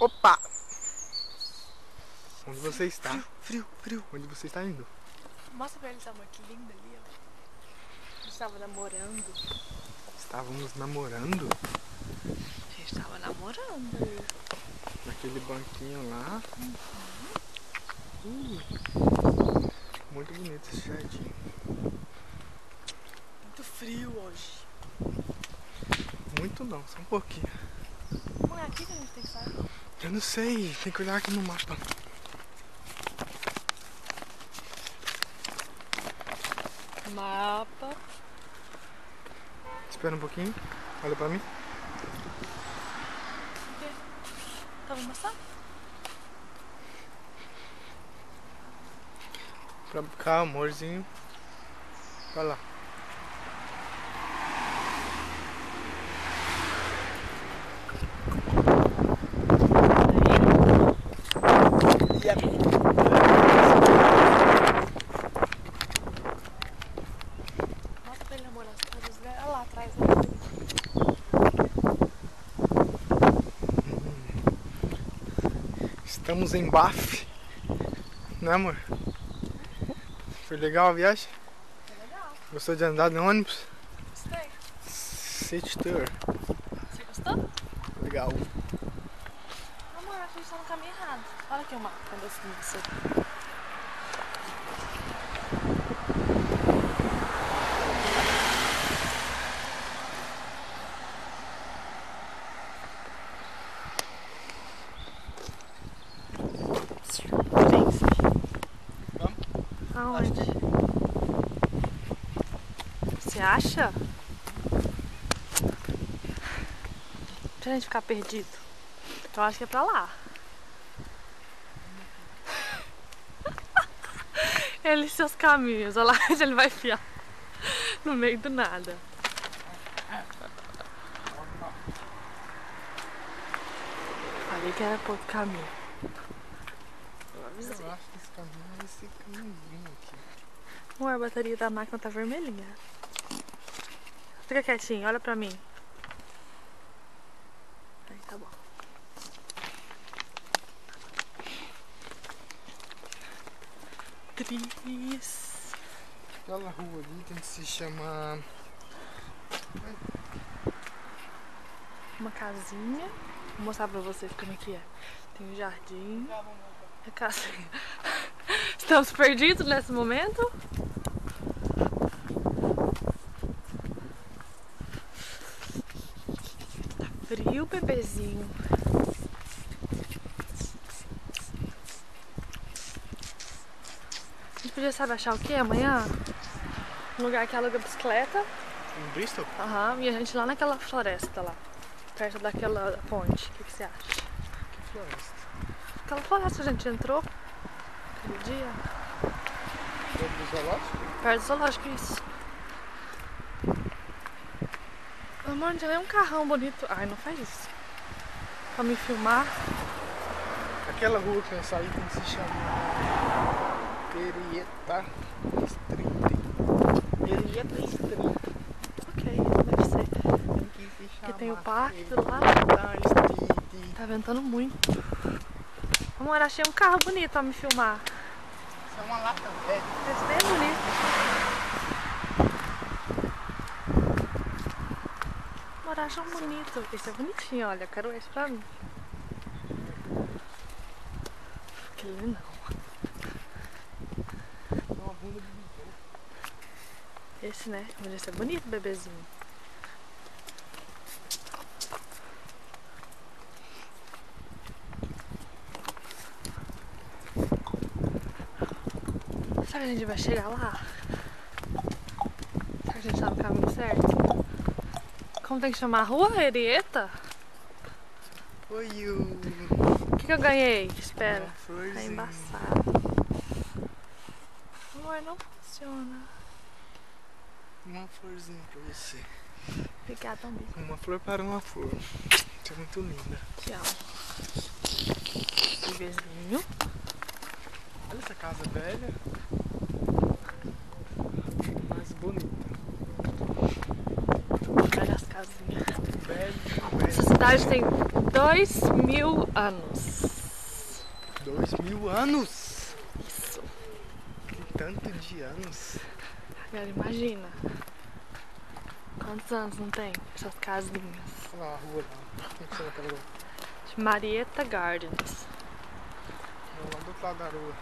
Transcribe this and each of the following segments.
Opa! Onde você está? Frio, frio. Onde você está indo? Mostra pra eles, amor, que lindo ali, ó. A gente tava namorando. Estávamos namorando? A gente tava namorando. Naquele banquinho lá. Muito bonito esse jardim. Muito frio hoje. Muito não, só um pouquinho. Não é aqui que a gente tem que sair? Eu não sei, tem que olhar aqui no mapa. Mapa. Espera um pouquinho, olha pra mim. O quê? Tava mostrando? Pra cá, amorzinho. Vai lá. Mostra pra ele, amor, as coisas. Olha lá atrás. Estamos em Baf. Né, amor? Foi legal a viagem? É legal. Gostou de andar no ônibus? Gostei. City Tour. Você gostou? Legal. Amor, acho que a gente tá no caminho errado. Olha aqui o mapa, quando eu segui você. Aonde? Você acha? Pra gente ficar perdido. Eu acho que é pra lá. Ele e seus caminhos. Olha lá onde ele vai enfiar. No meio do nada. Falei que era pro outro caminho. Eu avisei. Eu acho que esse caminho é esse caminhozinho aqui. Amor, a bateria da máquina tá vermelhinha. Fica quietinho, olha pra mim. Aí, tá bom. Cris. Aquela rua ali tem que se chamar... Uma casinha. Vou mostrar pra vocês como é que é. Tem um jardim. A casinha. Estamos perdidos nesse momento. Tá frio, bebezinho. A gente podia, sabe, achar o que amanhã? Um lugar que aluga bicicleta. Em Bristol? Aham, e a gente lá naquela floresta lá. Perto daquela ponte. O que você acha? Que floresta? Aquela floresta que a gente entrou aquele dia. Perto do zoológico? Perto do zoológico, isso. Amor, não tinha nem um carrão bonito. Ai, não faz isso. Pra me filmar. Aquela rua que eu saí tem que se chamar... Perieta Street. Perieta Street. Ok, deve ser. Tem que se chamar... Aqui tem o parque do lado. Perieta Street. Tá ventando muito. Amor, achei um carro bonito pra me filmar. Isso é uma lata velha. Esse bem bonito. Amor, acha um bonito. Esse é bonitinho, olha. Eu quero esse pra mim. Aquele não. Uma bunda de bebê. Esse, né? Mas esse é bonito, bebezinho. Será que a gente vai chegar lá? Será que a gente tá no caminho certo? Como tem que chamar a rua? Henrietta? Oi, you. O que eu ganhei? Espera. Uma florzinha. Tá embaçado. Amor, não funciona. Uma florzinha pra você. Obrigada, um beijo. Uma flor para uma flor. Você é muito linda. Te amo. Bebezinho. Olha essa casa velha. Mais bonita. Olha as casinhas. Velho. Essa cidade tem 2000 anos. 2000 anos? Isso. Que tanto de anos. Agora imagina. Quantos anos não tem essas casinhas? Olha lá a rua lá. Como que chama aquela rua? Marietta Gardens. Não, lá do outro lado da rua.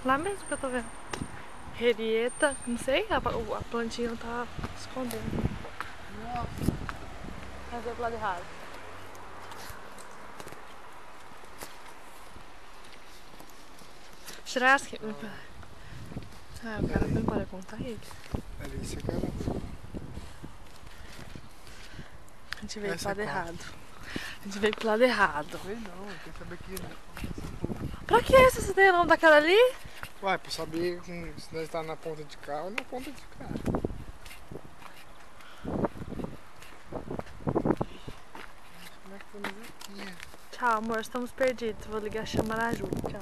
Lá mesmo que eu tô vendo. Henrietta, não sei, a plantinha tá escondendo. Nossa. Mas é pro lado errado. Churrasco. Ah, o cara foi embora contar ele. Ali, esse aqui era... A gente veio pro Essa lado é qual? errado. A gente veio pro lado errado. Sei não, tem que saber que... Pra que esse você tem o nome daquela ali? Ué, pra saber se nós tá na ponta de cá ou na ponta de cá. Como é que estamos aqui? Tchau, amor, estamos perdidos. Vou ligar a Chamaraju. Tchau.